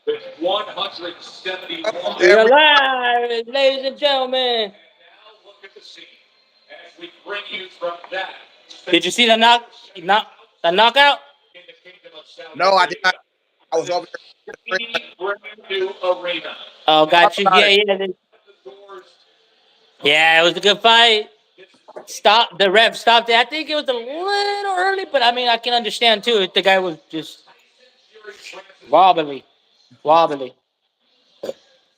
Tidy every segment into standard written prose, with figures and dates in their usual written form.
with 171. We are Every live, ladies and gentlemen. Now look at the scene as we bring you from that. Did you see the the knockout? In the Kingdom of Saudi No, I did not. Arabia. I was This over here. brand new arena. Oh, Talk got you. about Yeah, it. yeah. The doors Yeah, it was a good fight. Stop. The ref stopped it. I think it was a little early, but I mean, I can understand too. If the guy was just wobbly, wobbly.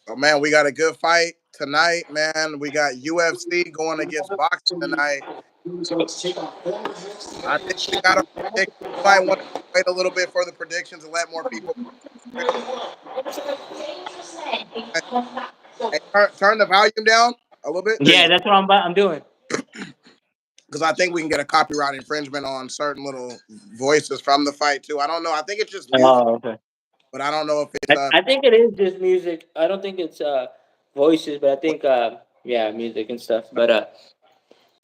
Oh man, we got a good fight tonight, man. We got UFC going against boxing tonight. I think we got a prediction. You might want to wait a little bit for the predictions and let more people. Hey, turn the volume down a little bit. There you Yeah, go. that's what I'm doing. Because I think we can get a copyright infringement on certain little voices from the fight too. I don't know. I think it's just music, Oh, okay. but I don't know if it's I think it is just music. I don't think it's voices, but I think yeah, music and stuff. But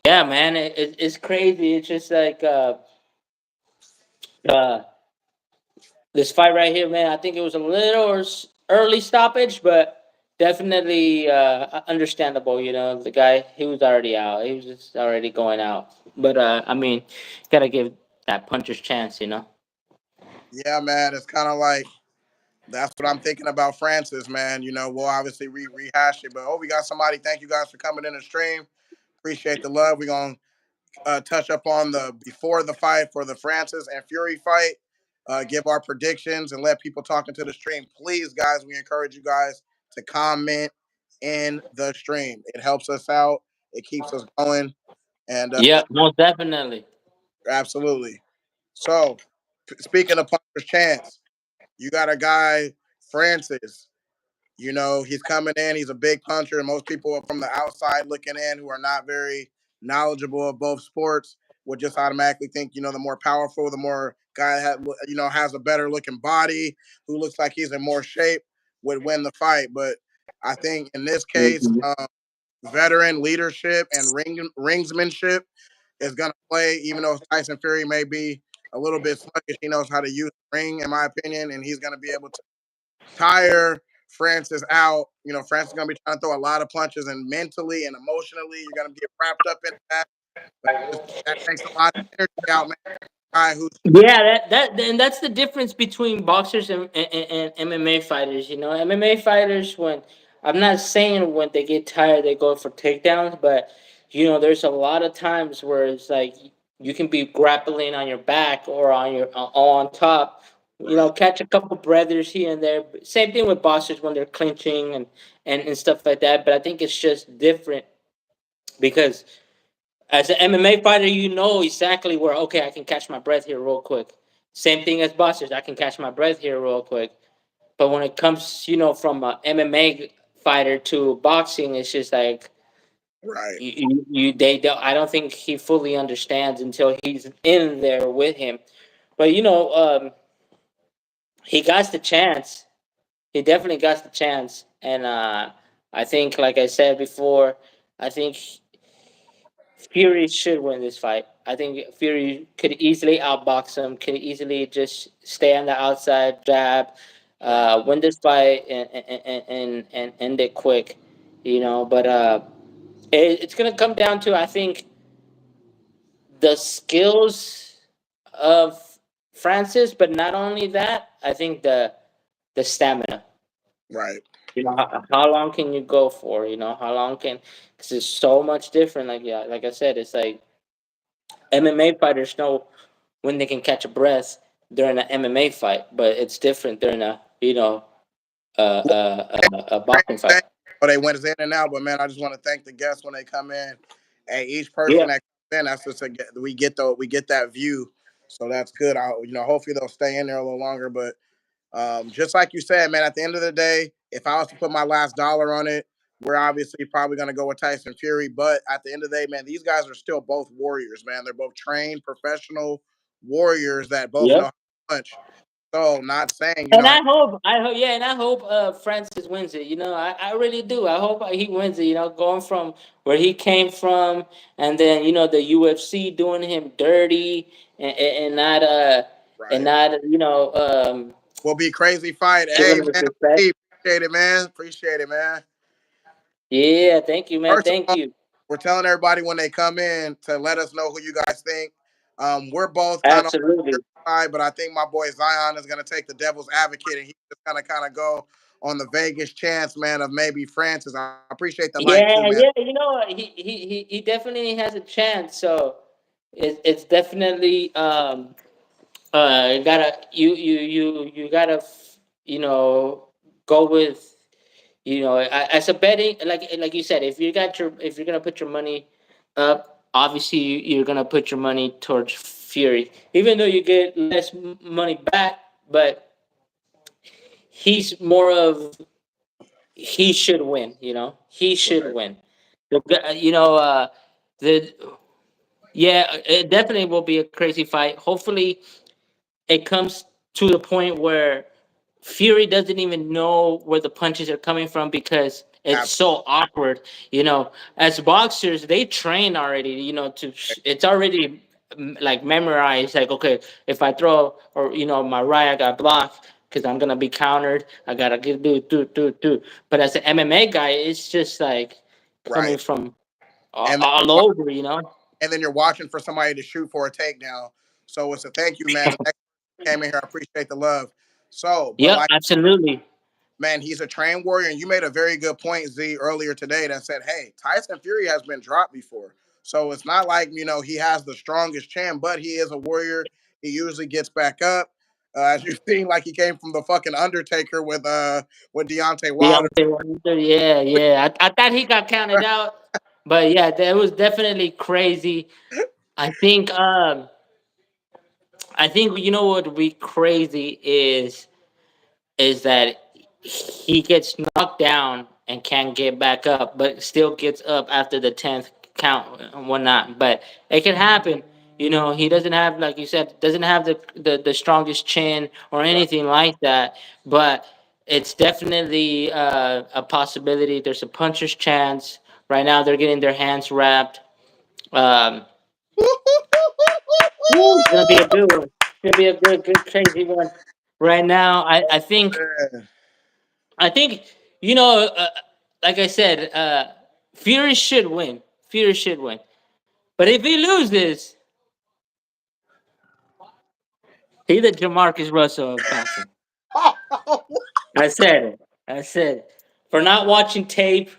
yeah, man, it's crazy. It's just like uh this fight right here, man. I think it was a little early stoppage, but definitely understandable. You know, the guy he was already out. He was just already going out. But I mean, gotta give that puncher's chance. You know. yeah, man. It's kind of like that's what I'm thinking about Francis, man. You know, we'll obviously rehash it, but oh, we got somebody. Thank you guys for coming in the stream. Appreciate the love. We're gonna touch up on the before the fight for the Francis and Fury fight. Give our predictions and let people talk into the stream. Please, guys, we encourage you guys to comment in the stream. It helps us out. It keeps us going, and Yeah, most definitely. absolutely. So, speaking of puncher's chance, you got a guy, Francis. You know, he's coming in. He's a big puncher, and most people from the outside looking in who are not very knowledgeable of both sports would just automatically think, you know, the more powerful, the more guy has a better looking body, who looks like he's in more shape, would win the fight. But I think in this case, Mhm. veteran leadership and ringsmanship is going to play. Even though Tyson Fury may be a little bit sluggish, he knows how to use the ring, in my opinion, and he's going to be able to tire Francis out. You know, Francis is going to be trying to throw a lot of punches, and mentally and emotionally, you're going to get wrapped up in that. But that takes a lot of energy out, man. Guy who's Yeah, that and that's the difference between boxers and MMA fighters. You know, MMA fighters when I'm not saying when they get tired they go for takedowns, but you know, there's a lot of times where it's like you can be grappling on your back or on your on top. You right, know, catch a couple breathers here and there. Same thing with boxers when they're clinching and stuff like that. But I think it's just different because as an MMA fighter, you know exactly where, okay, I can catch my breath here real quick. Same thing as boxers, I can catch my breath here real quick. But when it comes, you know, from a MMA fighter to boxing, it's just like right. they don't. I don't think he fully understands until he's in there with him. But you know, he got the chance. He definitely got the chance, and I think, like I said before, I think Fury should win this fight. I think Fury could easily outbox him, could easily just stay on the outside, jab, win this fight, and end it quick, you know. But it's going to come down to, I think, the skills of Francis, but not only that, I think the stamina. Right. You know, how long can you go for? You know, how long can, because it's so much different. Like, yeah, like I said, it's like MMA fighters know when they can catch a breath during an MMA fight, but it's different during a a boxing fight. But they went in and out. But man, I just want to thank the guests when they come in. Hey, each Yeah, person that comes in, that's just we get that view. So that's good. Hopefully they'll stay in there a little longer. But just like you said, man, at the end of the day, if I was to put my last dollar on it, we're obviously probably going to go with Tyson Fury. But at the end of the day, man, these guys are still both warriors, man. They're both trained professional warriors that both know yep. how to punch. So, not saying, And I hope, yeah, and I hope Francis wins it. You know, I really do. I hope he wins it. You know, going from where he came from, and then you know the UFC doing him dirty, and not right, you know Will be crazy fight. Give Hey him his man, respect. appreciate it, man. Appreciate it, man. Yeah, thank you, man. First of Thank all, you. we're telling everybody when they come in to let us know who you guys think. We're both kind of Absolutely. side, but I think my boy Zion is going to take the devil's advocate, and he's just going to kind of go on the Vegas chance, man, of maybe Francis. I appreciate the light too, Yeah, man. yeah. You know what? He definitely has a chance. So it's definitely gotta you gotta you know go with as a betting, like you said, if you're gonna put your money up, obviously you're gonna put your money towards Fury, even though you get less money back. But he's more of he should win. He should Right. win. The yeah, it definitely will be a crazy fight. Hopefully, it comes to the point where Fury doesn't even know where the punches are coming from because it's Absolutely. so awkward. As boxers, they train already. It's already like memorized. Like, okay, if I throw or my right, I got blocked because I'm gonna be countered. I gotta do. But as an MMA guy, it's just like coming Right. from And then, all over. You know. and then you're watching for somebody to shoot for a takedown. So it's a thank you, man. The next time you came in here, I appreciate the love. So, but Yep, like, absolutely. man, he's a trained warrior. And you made a very good point, Z, earlier today that said, hey, Tyson Fury has been dropped before. So it's not like, he has the strongest chin, but he is a warrior. He usually gets back up. As you've seen, like he came from the fucking Undertaker with Deontay Wilder. Deontay Wilder, yeah, yeah. I thought he got counted out, but yeah, that was definitely crazy. I think um I think what would be crazy is that he gets knocked down and can't get back up, but still gets up after the 10th count and whatnot. But it can happen. He doesn't have, like you said, doesn't have the strongest chin or Right. anything like that. But it's definitely a possibility. There's a puncher's chance. Right now, they're getting their hands wrapped. Um, it's gonna be a good one. It's gonna be a good, crazy one. Right now, I think you know, uh, like I said, Fury should win. Fury should win. But if he loses, he's the Jamarcus Russell of boxing. I said it. I said it. For not watching tape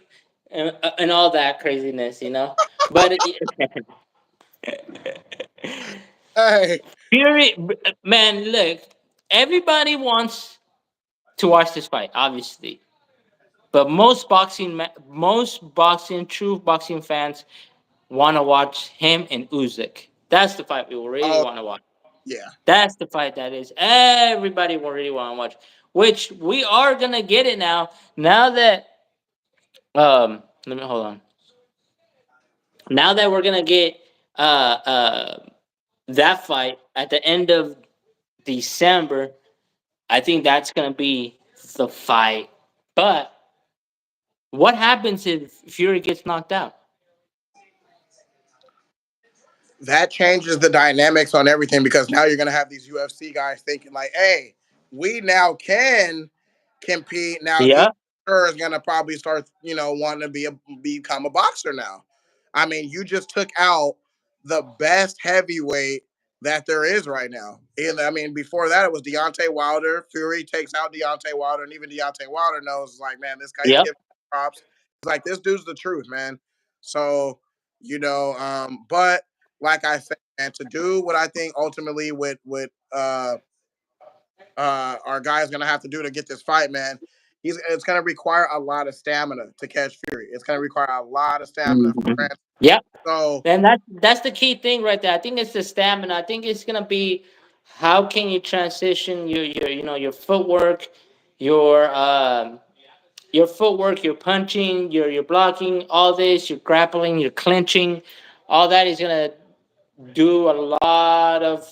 and all that craziness. But Hey, Fury, man, look, everybody wants to watch this fight, obviously. But true boxing fans want to watch him and Usyk. That's the fight we really oh want to watch. yeah, That's the fight that is everybody will really want to watch. Which we are gonna get it now. Now that let me hold on. Now that we're gonna get that fight at the end of December, I think that's gonna be the fight. But what happens if Fury gets knocked out? that changes the dynamics on everything because now you're gonna have these UFC guys thinking like, hey, we now can compete. Now he Yeah, sure is gonna probably start, wanting to become a boxer now. I mean, you just took out the best heavyweight that there is right now. And I mean, before that it was Deontay Wilder. Fury takes out Deontay Wilder, and even Deontay Wilder knows like, man, this guy he's yep. giving props. He's like, this dude's the truth, man. So, but like I said, man, to do what I think ultimately our guy's gonna have to do to get this fight, man. It's gonna require a lot of stamina to catch Fury. It's gonna require a lot of stamina for Mhm. France. Yep. So And that's the key thing right there. I think it's the stamina. I think it's gonna be how can you transition your footwork, your um your footwork, your punching, your blocking, all this, your grappling, your clinching, all that is gonna do a lot of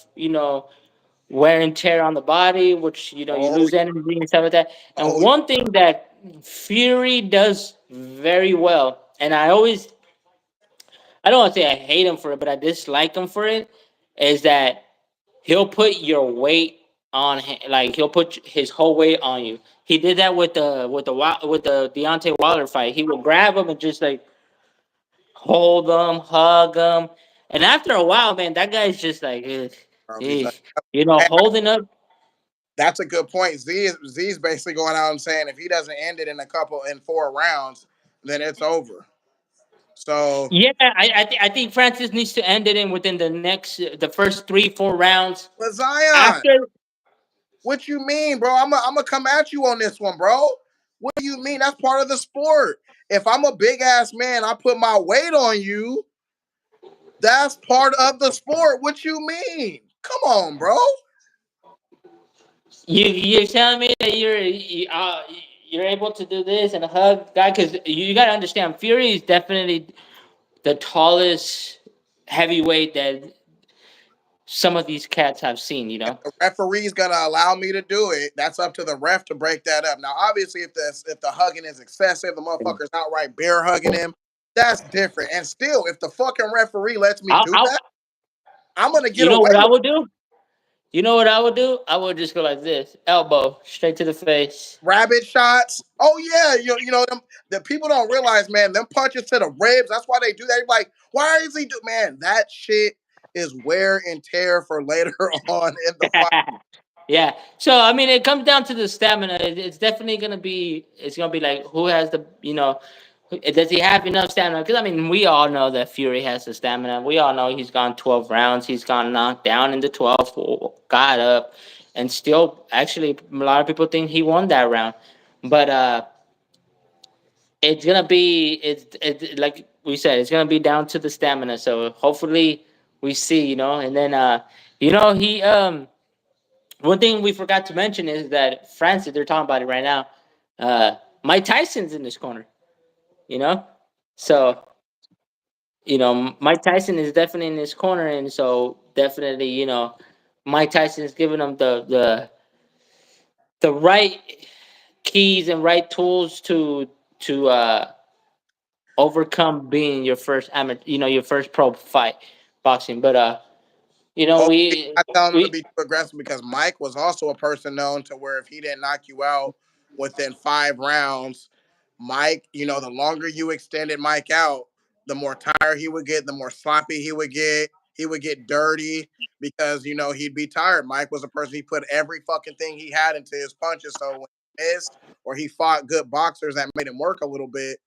wear and tear on the body, which you oh lose energy and stuff like that. And oh one thing that Fury does very well, and I don't want to say I hate him for it, but I dislike him for it, is that he'll put your weight. like he'll put his whole weight on you. He did that with the Deontay Wilder fight. He would grab him and just like hold them, hug them, and after a while, man, that guy's just like, Bro, he's eh, not. And holding up. that's a good point. Z's basically going out and saying if he doesn't end it in 4 rounds, then it's over. So, Yeah, I think Francis needs to end it in within the first 3 4 rounds. but Zion, After what you mean, bro? I'm gonna come at you on this one, bro. What do you mean? That's part of the sport. If I'm a big ass man, I put my weight on you. That's part of the sport. What you mean? Come on, bro. you're telling me that you're able to do this and hug guy, because you got to understand Fury is definitely the tallest heavyweight that some of these cats have seen. The referee's gonna allow me to do it. That's up to the ref to break that up. Now, obviously, if the hugging is excessive, the motherfucker's outright bear hugging him. That's different. And still, if the fucking referee lets me do I'll that, I'm gonna get You know away what I with would do? You know what I would do? I would just go like this, elbow straight to the face. rabbit shots. Oh yeah, you know them. The people don't realize, man, them punches to the ribs. That's why they do that. Like, why is he do? Man, that shit is wear and tear for later on in the fight. Yeah. So I mean, it comes down to the stamina. It's definitely gonna be. It's gonna be like who has the. Does he have enough stamina? Because I mean, we all know that Fury has the stamina. We all know he's gone 12 rounds. He's gone knocked down in the 12th, got up, and still, actually, a lot of people think he won that round. But it's gonna be it's like we said, it's gonna be down to the stamina. So hopefully we see, and then he one thing we forgot to mention is that Francis, they're talking about it right now. Uh, Mike Tyson's in this corner, you know, so Mike Tyson is definitely in this corner, and so definitely Mike Tyson is giving them the right keys and right tools to overcome being your first amateur, your first pro fight boxing. But Hopefully, we not telling him to we be too aggressive because Mike was also a person known to where if he didn't knock you out within 5 rounds, Mike, the longer you extended Mike out, the more tired he would get, the more sloppy he would get. He would get dirty because he'd be tired. Mike was a person he put every fucking thing he had into his punches. So when he missed or he fought good boxers that made him work a little bit,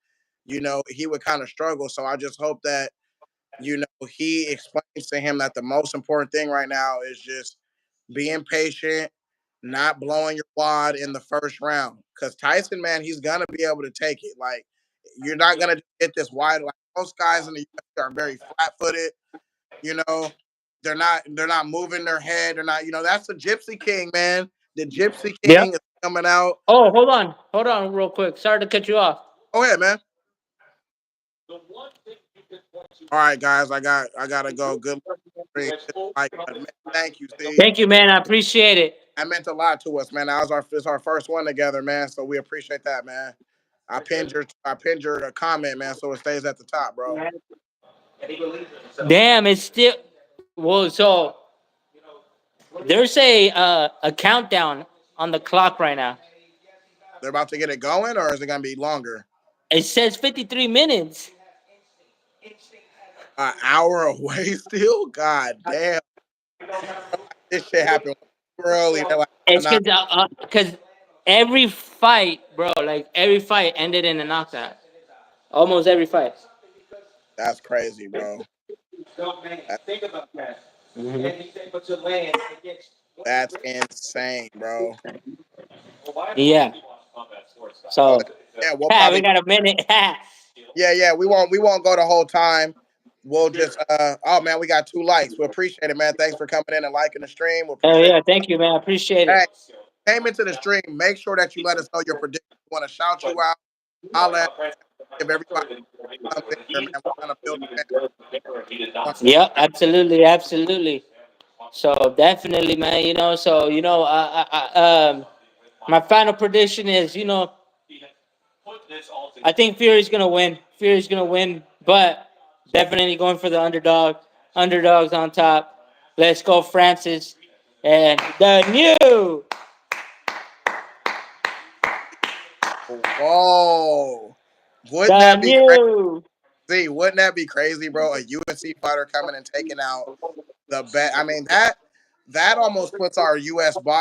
he would kind of struggle. So I just hope that he explains to him that the most important thing right now is just being patient, not blowing your wad in the first round. Because Tyson, man, he's gonna be able to take it. Like you're not gonna get this wide. Like most guys in the UFC are very flat-footed. You know, they're not moving their head. They're not. That's the Gypsy King, man. The Gypsy Yep. King is coming out. Oh, hold on, real quick. Sorry to cut you off. Go ahead, man. The one thing you can point to All right, guys, I gotta go. Good luck. Like, man, thank you, Steve. Thank you, man. I appreciate it. That meant a lot to us, man. That was our first one together, man. So we appreciate that, man. I pinned your comment, man, so it stays at the top, bro. Damn, it's still well. So there's a countdown on the clock right now. They're about to get it going, or is it gonna be longer? It says 53 minutes. An hour away still? God damn, this shit happened early. They're like, oh, It's nah, because every fight, bro, like every fight ended in a knockout. Almost every fight. that's crazy, bro. don't man. That, Think about that. Mhm. And he's able to land against that's insane, bro. Yeah. combat sports. So So yeah, we'll we probably got a minute. yeah. We won't go the whole time. We'll just oh man, we got 2 likes. We appreciate it, man. Thanks for coming in and liking the stream. We Oh appreciate yeah, thank you, man. I appreciate it. it. Hey, came into the stream. Make sure that you let us know your prediction. We want to shout you out. Holla at give everybody comes in here, man. We're trying to build a family. Yeah, absolutely, absolutely. So definitely, man. So my final prediction is, I think Fury's gonna win. Fury's gonna win, but definitely going for the underdog. Underdogs on top. Let's go, Francis. And Whoa. Wouldn't the that be new. crazy? Wouldn't that be crazy, bro? A UFC fighter coming and taking out the bet. I mean, that almost puts our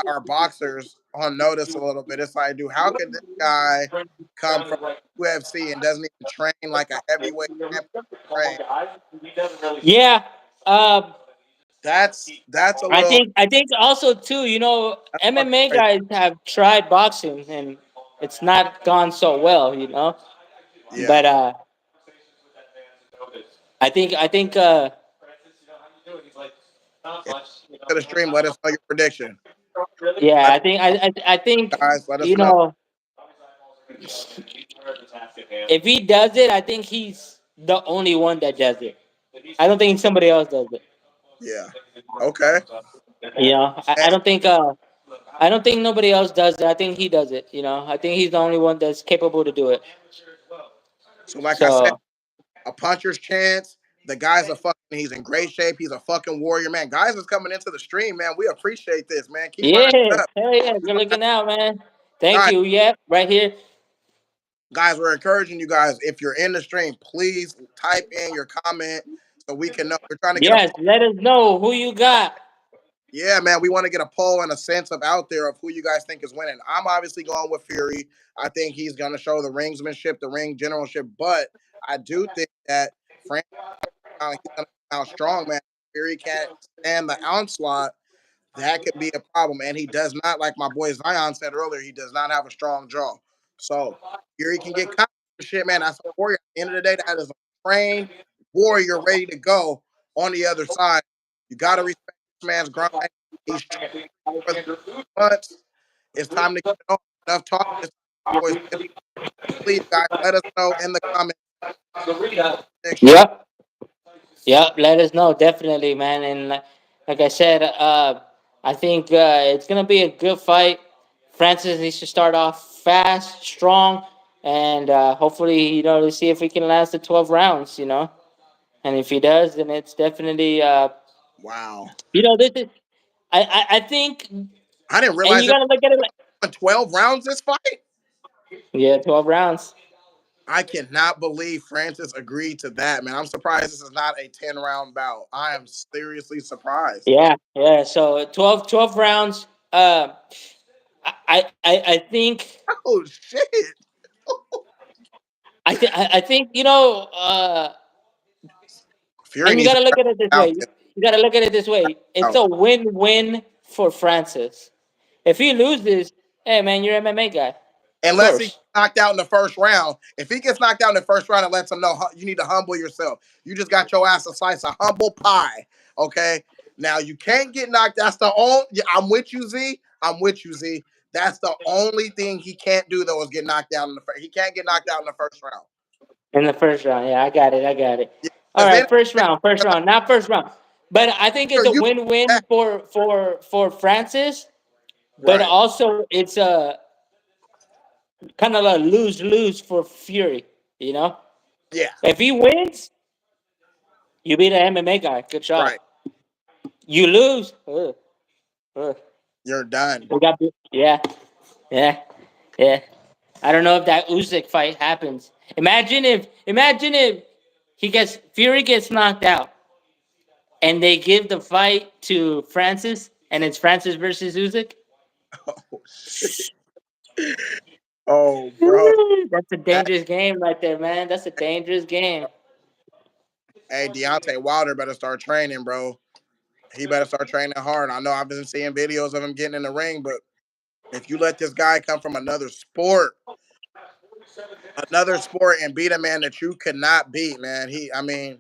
our boxers on notice a little bit. It's like, dude, how could this guy come from UFC and doesn't even train like a heavyweight champion train? Yeah. Um, That's a I little think I think also too, that's fucking MMA crazy. guys have tried boxing and it's not gone so well. Yeah. But I think If to the stream, let us know your prediction. yeah, Let I think guys let us you know. know if he does it, I think he's the only one that does it. I don't think somebody else does it. Yeah. Okay. I And don't think nobody else does it. I think he does it. I think he's the only one that's capable to do it. so like I said, So a puncher's chance. The guy's a fucking he's in great shape. He's a fucking warrior, man. Guys is coming into the stream, man. We appreciate this, man. Keep yeah, running it up. hell yeah, good looking out, man. Thank Guys, you. Yeah, right here. guys, we're encouraging you guys. If you're in the stream, please type in your comment so we can know. We're trying to get a Yes, let us know who you got. yeah, man. We want to get a poll and a sense of out there of who you guys think is winning. I'm obviously going with Fury. I think he's going to show the ringsmanship, the ring generalship, but I do think that Frank he's going to come out strong, man. Fury can't stand the onslaught. That could be a problem. And he does not, like my boy Zion said earlier, he does not have a strong jaw. So Fury can get caught shit, man. That's a warrior. At the end of the day, that is a trained warrior ready to go on the other side. You got to respect this man's grind. He's trained for months. It's time to get it on. Enough talk. It's boys. Please, guys, let us know in the comments section. Yep. Yep, let us know definitely, man. And like I said, I think it's gonna be a good fight. Francis needs to start off fast, strong, and hopefully, to see if we can last the 12 rounds. And if he does, then it's definitely, Wow. this is. I think, I didn't and realize you it gotta look at it like, was 12 rounds this fight. yeah, 12 rounds. I cannot believe Francis agreed to that, man. I'm surprised this is not a 10-round bout. I am seriously surprised. Yeah, yeah. So 12 rounds. I think Oh shit. I think Fury and you needs got to to look start at it this way. out You got to look at it this way. It's out. a win-win for Francis. If he loses, hey man, you're an MMA guy, of Unless he gets course. knocked out in the first round. If he gets knocked out in the first round, it lets him know you need to humble yourself. You just got your ass a slice of humble pie. Okay. Now you can't get knocked. That's the only. Yeah, I'm with you, Z. I'm with you, Z. That's the only thing he can't do though is get knocked down in the first. He can't get knocked out in the first round. In the first round, yeah, I got it. I got it. Yeah, All because then right, first round, not first round. But I think it's a you win-win for Francis. But right. also, it's a kind of a lose-lose for Fury. You know, Yeah, if he wins, you beat an MMA guy. Good job. right. You lose. Ugh. You're done. We got yeah, yeah, yeah. I don't know if that Usyk fight happens. Imagine if Fury gets knocked out and they give the fight to Francis and it's Francis versus Usyk. Oh shit. Oh, bro. That's a That, dangerous game right there, man. That's a dangerous game. hey, Deontay Wilder better start training, bro. He better start training hard. I know I've been seeing videos of him getting in the ring, but if you let this guy come from another sport, and beat a man that you could not beat, man, I mean,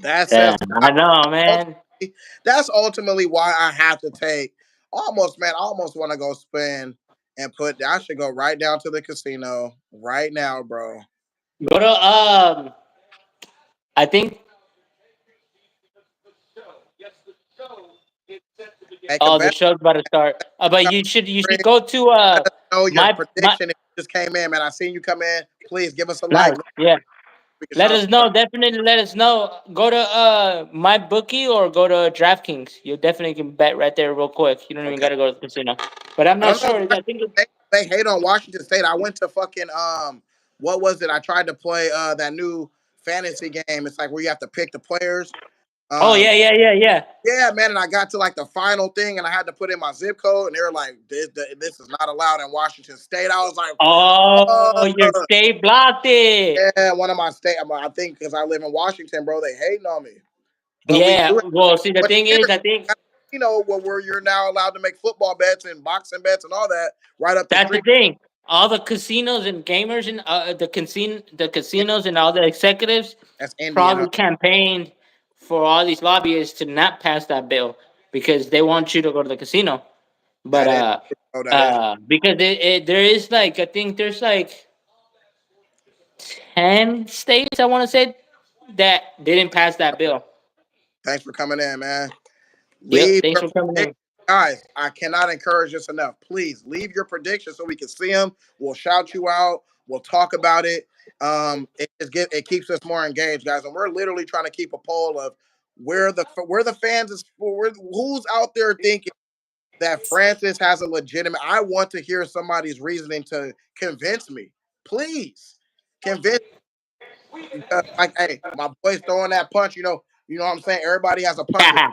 that Yeah, says I know, man. ultimately, that's ultimately why I have to take almost, man. I almost want to go spin and put. I should go right down to the casino right now, bro. Go to I think. Make a Oh, the bet. show's about to start. But you should go to Let us know your my prediction if you just came in, man. I seen you come in. Please give us a like. nice. Yeah. We can Let shout us know. Definitely let us know. Go to my bookie or go to DraftKings. You definitely can bet right there real quick. You don't even okay. gotta go to the casino. But I'm I not don't know. sure. I think They hate on Washington State. I went to fucking what was it? I tried to play that new fantasy game. It's like where you have to pick the players. oh Um, yeah, yeah, yeah, yeah. yeah, man. And I got to like the final thing, and I had to put in my zip code, and they were like, "This is not allowed in Washington State." I was like, Oh, your "Fuck." state blocked it. Yeah, one of my state. I think because I live in Washington, bro, they hating on me. But we Yeah. do it. Well, see, the But thing here, is, I think you know, where you're now allowed to make football bets and boxing bets and all that right up the that's the street. thing. All the casinos and gamers and the casinos and all the executives That's Indiana. probably campaigned for all these lobbyists to not pass that bill because they want you to go to the casino. But That is. Oh, that is. because there is like I think there's like 10 states I want to say that didn't pass that bill. Thanks for coming in, man. Yep. Leave Thanks your for coming predictions. in. Guys, I cannot encourage this enough. Please leave your predictions so we can see them. We'll shout you out. We'll talk about it. It keeps us more engaged, guys. And we're literally trying to keep a poll of where the fans is who's out there thinking that Francis has a legitimate. I want to hear somebody's reasoning to convince me. Please convince me because, like, hey, my boy's throwing that punch. You know what I'm saying. Everybody has a puncher,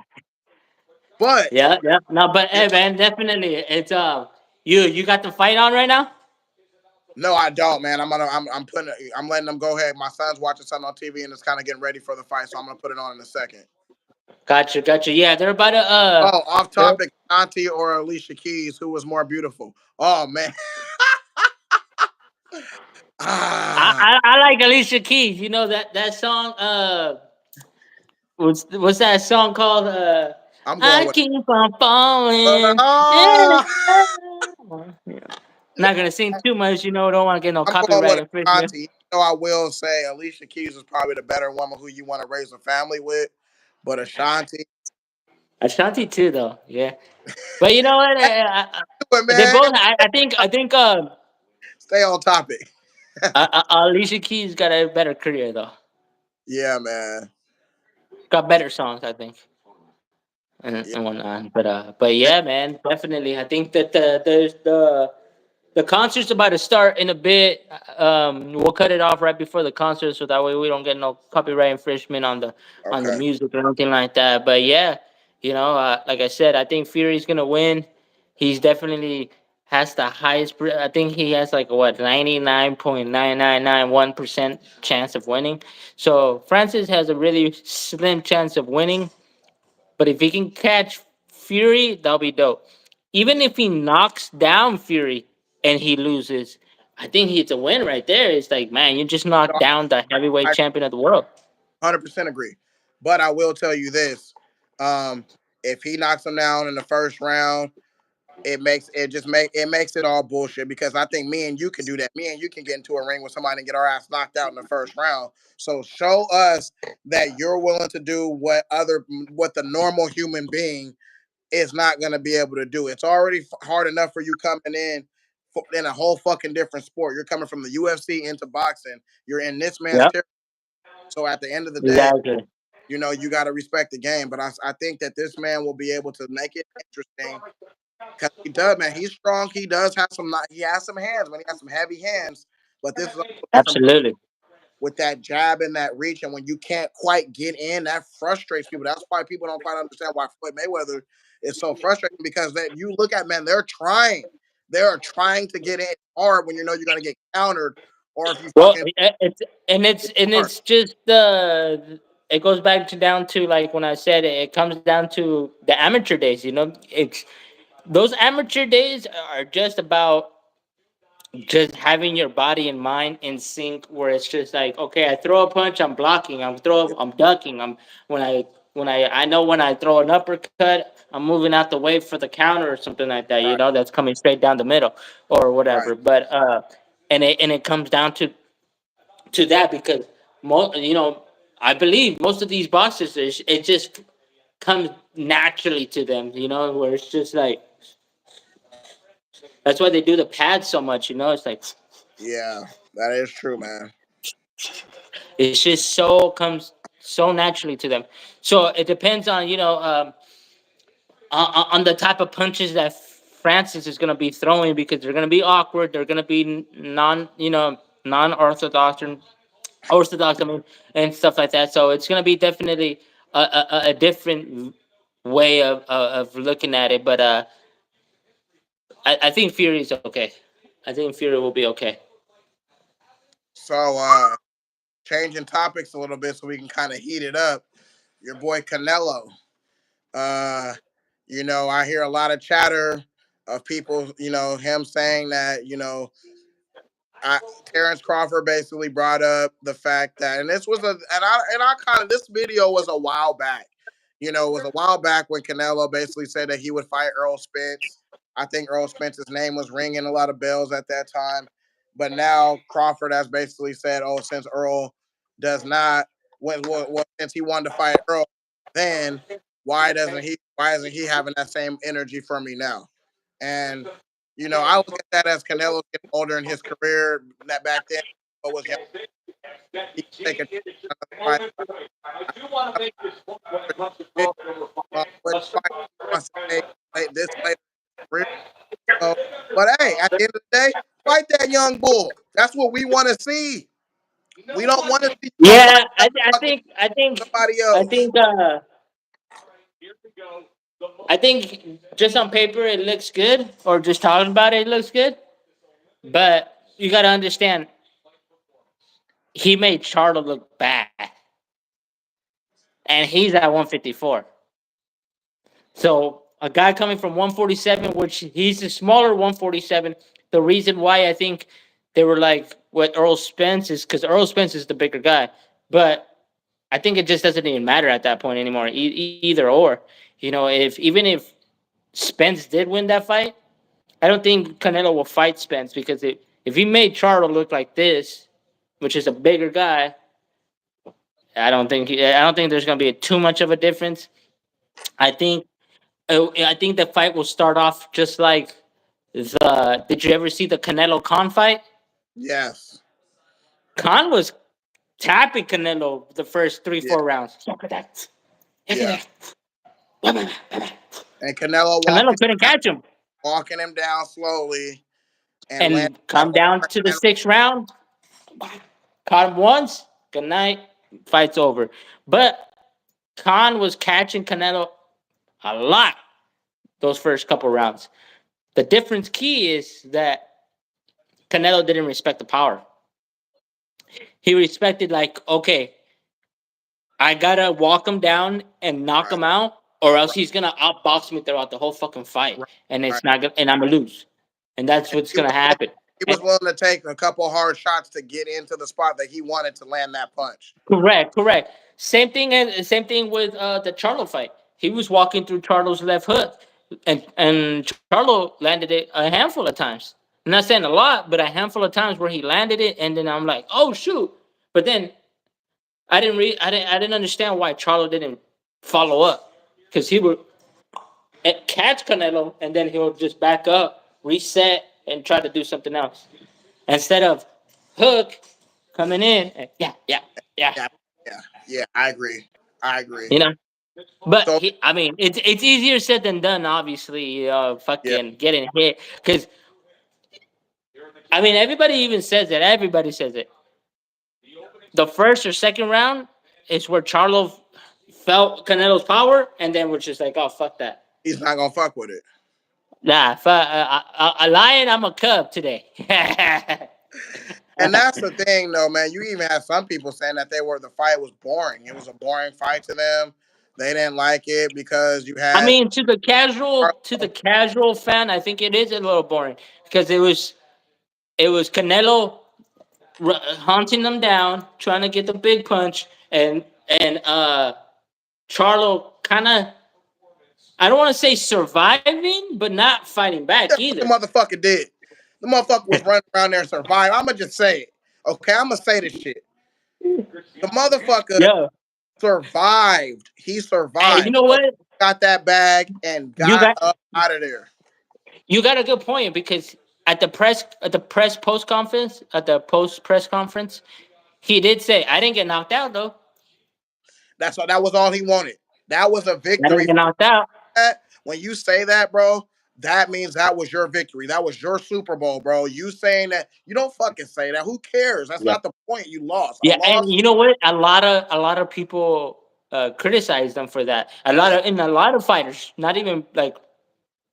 but Yeah, yeah. No, but hey, man, definitely, it's you got the fight on right now. no, I don't, man. I'm letting them go ahead. My son's watching something on TV and it's kind of getting ready for the fight, so I'm gonna put it on in a second. Gotcha, gotcha. Yeah, they're about to Oh, off they're topic, Auntie or Alicia Keys, who was more beautiful? Oh man, ah, I like Alicia Keys. You know that song. What's that song called? I'm going I with. keep on falling. Oh, Yeah. Not gonna sing too much. You know, don't want to get no I'm going copyright with infringement. Ashanti. I will say Alicia Keys is probably the better woman who you want to raise a family with, but Ashanti, Ashanti too, though. Yeah, but you know what? but They man, both. I think stay on topic. Alicia Keys got a better career though. Yeah, man. Got better songs, I think, Yeah, and whatnot. But yeah, man, definitely. I think that the concert's about to start in a bit. We'll cut it off right before the concert, so that way we don't get no copyright infringement on the okay. music or anything like that. But yeah, like I said, I think Fury's gonna win. He's definitely has the highest. I think he has like what 99.9991% chance of winning. So Francis has a really slim chance of winning. But if he can catch Fury, that'll be dope. Even if he knocks down Fury and he loses, I think it's a win right there. It's like, man, you just knocked No, down the heavyweight I champion of the world. 100% agree. But I will tell you this: um, if he knocks him down in the first round, it makes it all bullshit because I think me and you can do that. Me and you can get into a ring with somebody and get our ass knocked out in the first round. So show us that you're willing to do what the normal human being is not going to be able to do. It's already hard enough for you coming in a whole fucking different sport. You're coming from the UFC into boxing. You're in this man's Yep, territory. So at the end of the day, exactly. you got to respect the game. But I think that this man will be able to make it interesting because he does, man. He's strong. He does have he has some hands, man. He has some heavy hands. But this is also different Absolutely. with that jab and that reach. And when you can't quite get in, that frustrates people. That's why people don't quite understand why Floyd Mayweather is so frustrating because that you look at, man, they're trying. They're trying to get in hard when you know you're going to get countered or if you Well, fucking hard. it's just it goes back to down to like when I said it comes down to the amateur days. It's those amateur days are just about just having your body and mind in sync where it's just like okay, I throw a punch, I'm ducking, I know when I throw an uppercut, I'm moving out the way for the counter or something like that, Right, that's coming straight down the middle or right. whatever. But and it comes down to that because I believe most of these boxers it just comes naturally to them, where it's just like that's why they do the pads so much, it's like Yeah, that is true, man. It's just so comes so naturally to them. So it depends on on the type of punches that Francis is going to be throwing because they're going to be awkward. They're going to be non-orthodox and orthodox. I mean, and stuff like that. So it's going to be definitely a different way of looking at it. But I think Fury is okay. I think Fury will be okay. So changing topics a little bit so we can kind of heat it up. Your boy Canelo. Uh, I hear a lot of chatter of people, him saying that, I, Terrence Crawford basically brought up the fact that, and this was and I kind of, this video was a while back. It was a while back when Canelo basically said that he would fight Earl Spence. I think Earl Spence's name was ringing a lot of bells at that time. But now Crawford has basically said, oh, since Earl does not, since he wanted to fight Earl, then why isn't he having that same energy for me now? And I look at that as Canelo getting older in his career. That back then, what was young, he could take a fight. I do want to make this point when it comes to crossover fighting. What A fight surprise he wants to take this later in his career. they're So, but going hey, at the end of the day, fight that young bull. That's what we want to see. We no don't one want to makes see you go fight Yeah, another fucking somebody I else. think, here to go. The I think just on paper it looks good, or just talking about it, it looks good. But you got to understand, he made Charlo look bad, and he's at 154. So a guy coming from 147, which he's a smaller 147. The reason why I think they were like what Earl Spence is because Earl Spence is the bigger guy, but I think it just doesn't even matter at that point anymore. Either or, if even if Spence did win that fight, I don't think Canelo will fight Spence because if he made Charlo look like this, which is a bigger guy, I don't think there's gonna be too much of a difference. I think I think the fight will start off just like the. Did you ever see the Canelo Khan fight? Yes. Khan was tapping Canelo the first three Yeah. four rounds. Look at that! Look Yeah. at that! And Canelo Canelo couldn't catch him, walking him down slowly and landing and that come down to the overhand. sixth round. Caught him once. Good night. Fight's over. But Khan was catching Canelo a lot those first couple rounds. The difference key is that Canelo didn't respect the power. He respected like, okay, I gotta walk him down and knock Right. him out, or else Right. he's gonna outbox me throughout the whole fucking fight, Right. and Right. it's not gonna, and I'm gonna lose, and that's And what's gonna happen. he And was willing to take a couple hard shots to get into the spot that he wanted to land that punch. correct. Same thing with the Charlo fight. He was walking through Charlo's left hook, and Charlo landed it a handful of times. I'm not saying a lot, but a handful of times where he landed it, and then I'm like, oh shoot! But then I didn't understand why Charlo didn't follow up because he would catch Canelo and then he'll just back up, reset, and try to do something else instead of hook coming in. And yeah. Yeah. Yeah. Yeah. I agree. I agree. You know. But So I mean, it's easier said than done. Obviously, yeah, fucking getting hit because I mean everybody even says it. Everybody says it. The first or second round is where Charlo felt Canelo's power, and then we're just like, oh fuck that. he's not gonna fuck with it. Nah, a lion. I'm a cub today. And that's the thing, though, man. You even have some people saying that the fight was boring. It was a boring fight to them. They didn't like it because you I had mean, to the casual fan, I think it is a little boring because it was Canelo hunting them down, trying to get the big punch, and Charlo kind of, I don't want to say surviving, but not fighting back that's what either. the motherfucker did. The motherfucker was running around there and survived. I'ma just say it. Okay, I'ma say this shit. The motherfucker Yeah. survived. He Hey, you survived. know Okay? what? Got that bag and You got got up out of there. you got a good point because at the press post conference at the post press conference, He did say, "I didn't get knocked out though. That was all he wanted. That was a I didn't victory. get knocked out." That when you say that, bro, that means that was your victory. That was your Super Bowl, bro. You saying that, you don't fucking say that. Who cares? That's Yeah, not the point. You lost. A yeah, and loss. you know what? A lot of people criticize them for that. A lot of fighters, not even like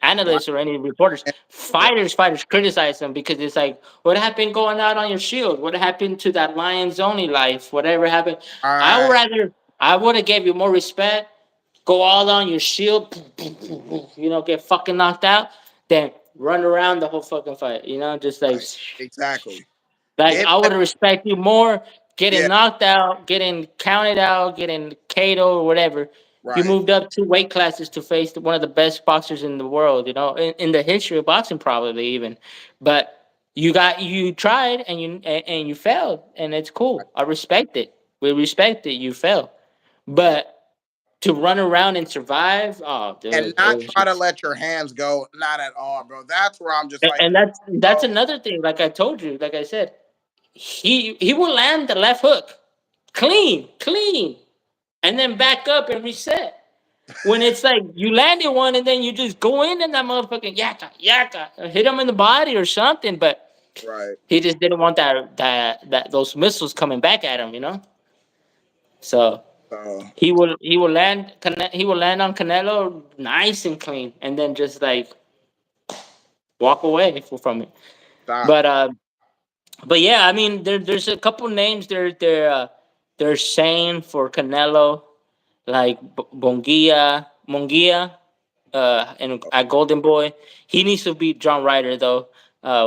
Right. analysts or any reporters, Yeah. fighters criticize them because it's like, what happened going out on your shield? What happened to that Lions only life? Whatever happened? All I would right. rather, I would have gave you more respect, go all on your shield, get fucking knocked out, than run around the whole fucking fight. Just like, Right. Exactly. like Get I that. would respect you more getting Yeah. knocked out, getting counted out, getting KO or whatever. You Right. moved up 2 weight classes to face one of the best boxers in the world, in the history of boxing, probably even. But you tried and you failed, and it's cool. I respect it. We respect it. You failed, but to run around and survive, oh, And dude, it not was try to just. let your hands go. Not at all, bro. That's where I'm just like, And that's bro. another thing. Like I told you, like I said, he will land the left hook clean, and then back up and reset. When it's like you landed one and then you just go in and that motherfucking yaka, hit him in the body or something, but Right. he just didn't want that those missiles coming back at him. So So he will land on Canelo nice and clean, and then just like walk away from it. stop. But yeah, I mean there's a couple names they're saying for Canelo, like Mongia, and at Golden Boy. He needs to beat John Ryder though,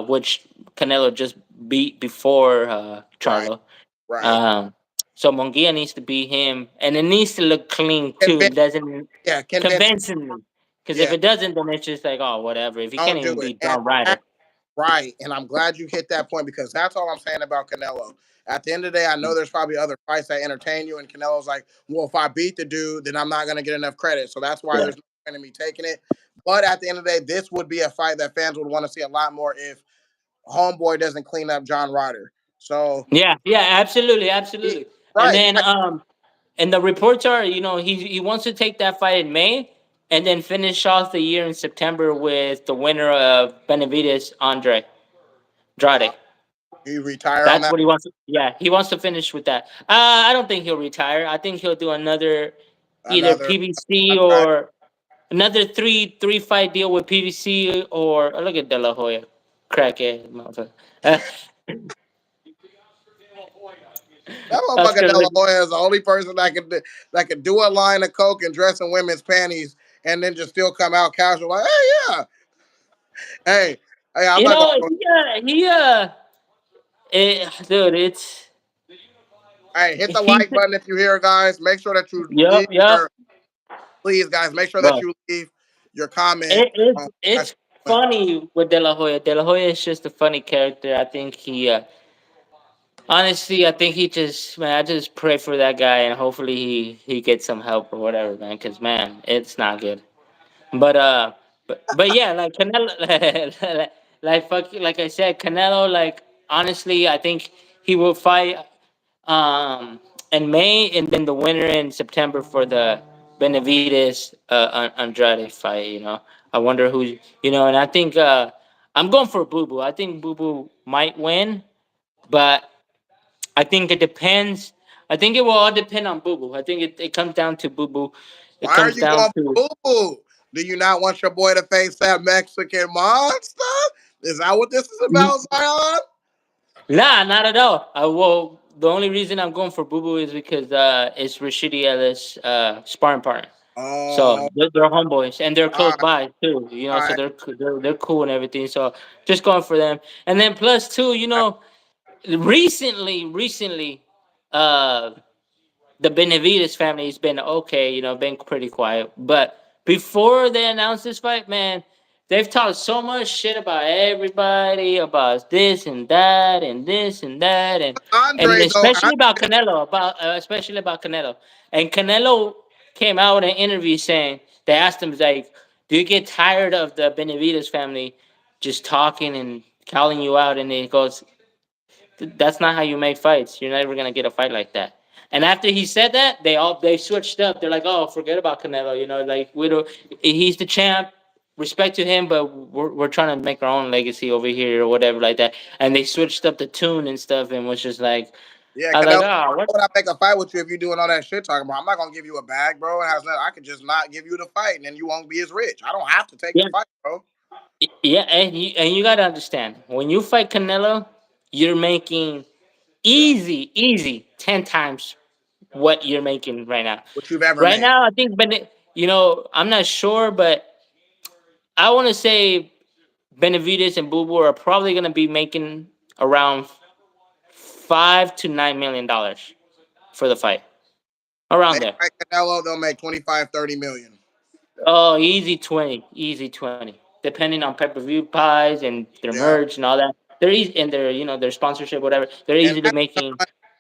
which Canelo just beat before Right. Charlo. Right. Um, so Mongia needs to beat him, and it needs to look clean too. It Convince. doesn't Yeah. Convince. convincingly, because if Yeah. it doesn't, then it's just like, oh, whatever. If he can't Don't do even it. beat John Ryder, Right. And I'm glad you hit that point because that's all I'm saying about Canelo. At the end of the day, I know there's probably other fights that entertain you, and Canelo's like, well, if I beat the dude, then I'm not going to get enough credit. So that's why yeah, there's no point in me taking it. But at the end of the day, this would be a fight that fans would want to see a lot more if Homeboy doesn't clean up John Ryder. So, yeah, absolutely, he, absolutely. And right. then and the reports are, he wants to take that fight in May and then finish off the year in September with the winner of Benavides Andrade. He retire on That's that. what he wants. Yeah, he wants to finish with that. I don't think he'll retire. I think he'll do another either Another PBC contract. or another three fight deal with PBC or look at De La Hoya, crackhead motherfucker. Uh, That motherfucker Oscar, De La Hoya is the only person that can do a line of coke and dress in women's panties and then just still come out casual like, hey, yeah, hey, hey, I'm you not know, gonna. dude, it's Hey, hit the he's like button if you hear, guys. Make sure that you leave yep, your, please, guys. Make sure that bro. you leave your comment. It, it's On it's funny with De La Hoya. De La Hoya is just a funny character. I think honestly, I think he just, man, I just pray for that guy and hopefully he gets some help or whatever, man. Because man, it's not good. But but yeah, like Canelo, like fuck, like I said, Canelo, like honestly, I think he will fight um in May and then the winner in September for the Benavides Andrade fight. I wonder who, and I think I'm going for Boo Boo. I think Boo Boo might win, but I think it depends. I think it will all depend on Boo Boo. I think it comes down to Boo Boo. It why are comes you down going to boo boo? Do you not want your boy to face that Mexican monster? Is that what this is about, Zion? nah, not at all. Well, the only reason I'm going for Boo Boo is because it's Rashidi Ellis sparring partner. So Oh, they're homeboys and they're all close right, by too. all So right. they're cool and everything. So just going for them. And then plus two, recently, uh, the Benavides family has been okay, been pretty quiet. But before they announced this fight, man, they've talked so much shit about everybody, about this and that, and this and that, and Andre though, especially about Canelo, and Canelo came out in an interview saying they asked him like, "Do you get tired of the Benavides family just talking and calling you out?" And he goes, That's not how you make fights. You're never gonna get a fight like that. And after he said that, they switched up. They're like, oh, forget about Canelo. Like we don't. He's the champ. Respect to him, but we're trying to make our own legacy over here or whatever like that. And they switched up the tune and stuff, and was just like, Yeah, I was like, Canelo. oh, Why what? would I make a fight with you if you doing all that shit talking about? I'm not gonna give you a bag, bro. It has nothing. I could just not give you the fight, and then you won't be as rich. I don't have to take the Yeah, fight, bro. yeah, and you gotta understand when you fight Canelo, you're making Yeah, easy 10 times what you're making right now. what you've ever Right made. now, I think, I'm not sure, but I want to say Benavides and Boo Boo are probably going to be making around $5 to $9 million for the fight, They around there. fight Canelo, they'll make 25, 30 million. Oh, easy 20, depending on pay-per-view buys and their Yeah, merch and all that. They're easy, and their sponsorship, whatever. They're and easily making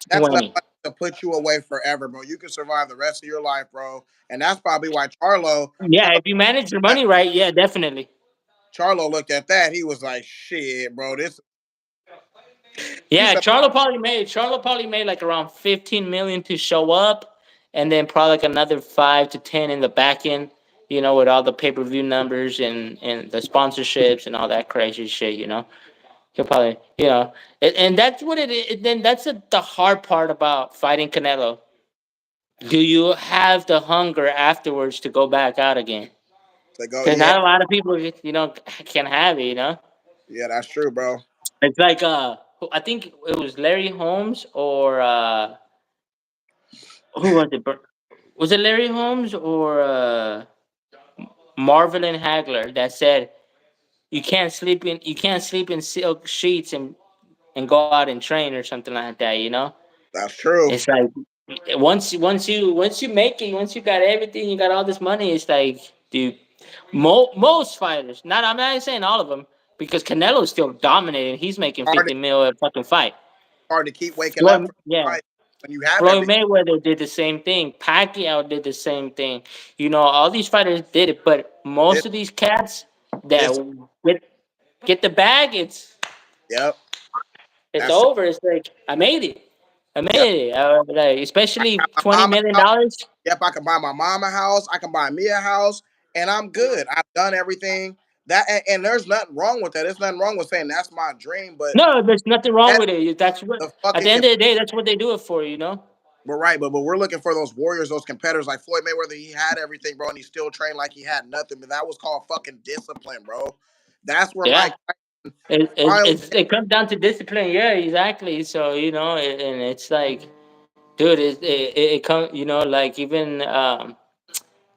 that's enough 20. money to put you away forever, bro. You can survive the rest of your life, bro. And that's probably why Yeah, if you manage your money right, yeah, definitely. Charlo looked at that. He was like, "Shit, bro, this." He Yeah, said, Charlo probably made like around 15 million to show up, and then probably like another 5 to 10 in the back end. With all the pay-per-view numbers and the sponsorships and all that crazy shit. He'll probably and that's what it is. Then that's the hard part about fighting Canelo. Do you have the hunger afterwards to go back out again? "To go, Because yeah, not a lot of people can have it. yeah, that's true, bro. It's like I think it was Larry Holmes or who was it? Was it Larry Holmes or Marvin and Hagler that said you can't sleep in silk sheets and go out and train or something like that. That's true. It's like once you make it, once you got everything, you got all this money. It's like, dude, most fighters. I'm not saying all of them because Canelo's still dominating. He's making Hard, 50 mil a fucking fight. hard to keep waking up Floyd, for the yeah, fight when you have Floyd everything. Mayweather did the same thing. Pacquiao did the same thing. All these fighters did it, but This, most of these cats that this, get, get the bag, yep, it's that's true. over. It's like I made it. I Yep, made it. Like, especially my twenty mama million house. dollars. Yep, I can buy my mom a house. I can buy me a house, and I'm good. I've done everything that, and there's nothing wrong with that. There's nothing wrong with saying that's my dream, but No, there's nothing wrong that's with it. That's what the at the fucking. end of the day, that's what they do it for. But right, but we're looking for those warriors, those competitors like Floyd Mayweather. He had everything, bro, and he still trained like he had nothing. But that was called fucking discipline, bro. That's where Yeah. Mike finally. It comes down to discipline. Yeah, exactly. So and it's like, dude, it comes. Like even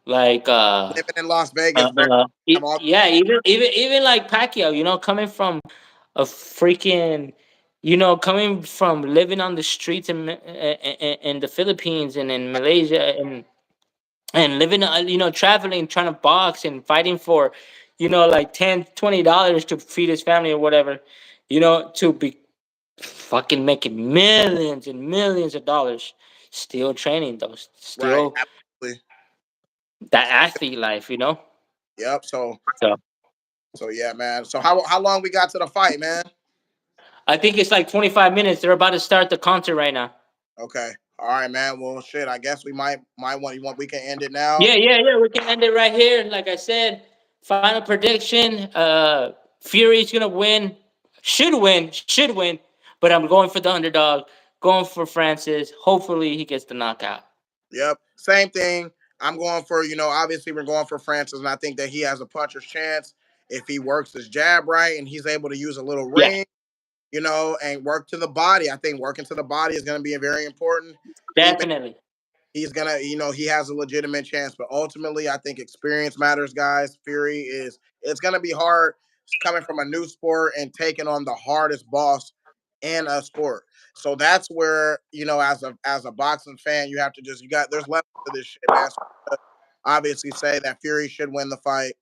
like Living in Las Vegas, bro. Have all yeah, even like Pacquiao, coming from a freaking, coming from living on the streets in the Philippines and in Malaysia and living, traveling, trying to box and fighting for, like $10-20 to feed his family or whatever, to be fucking making millions and millions of dollars, still training those, right. still Absolutely. that athlete life. Yep. So So so yeah, man. So how long we got to the fight, man? I think it's like 25 minutes. They're about to start the concert right now. Okay. All right, man. Well, shit. I guess we might want you want we can end it now. Yeah. We can end it right here. Like I said, final prediction: Fury's gonna win. Should win. But I'm going for the underdog. Going for Francis. Hopefully, he gets the knockout. Yep. Same thing. I'm going for, obviously we're going for Francis, and I think that he has a puncher's chance if he works his jab right and he's able to use a little Yeah, ring, and work to the body. I think working to the body is going to be very important. He may definitely. he's gonna, he has a legitimate chance. But ultimately, I think experience matters, guys. Fury is it's gonna be hard coming from a new sport and taking on the hardest boss in a sport. So that's where, as a boxing fan, you have to just you got there's levels to this shit, man. So obviously say that Fury should win the fight.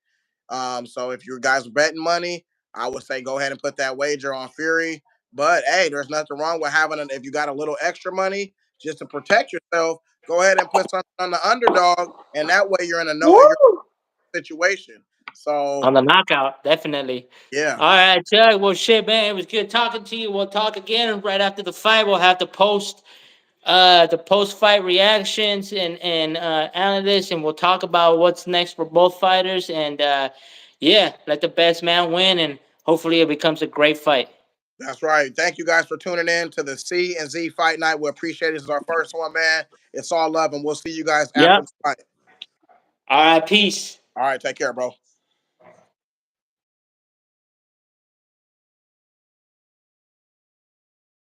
So if you guys are betting money, I would say go ahead and put that wager on Fury. But hey, there's nothing wrong with if you got a little extra money just to protect yourself, go ahead and put something on the underdog, and that way you're in a no your Woo! situation. So On the knockout, definitely. yeah, All right, Chuck. Well, shit, man, it was good talking to you. We'll talk again right after the fight. We'll have the post fight reactions and analysis, and we'll talk about what's next for both fighters. And yeah, let the best man win, and hopefully it becomes a great fight. that's right. Thank you guys for tuning in to the C and Z Fight Night. We appreciate it. This is our first one, man. It's all love, and we'll see you guys after Yep. the fight. All right, peace. All right, take care, bro.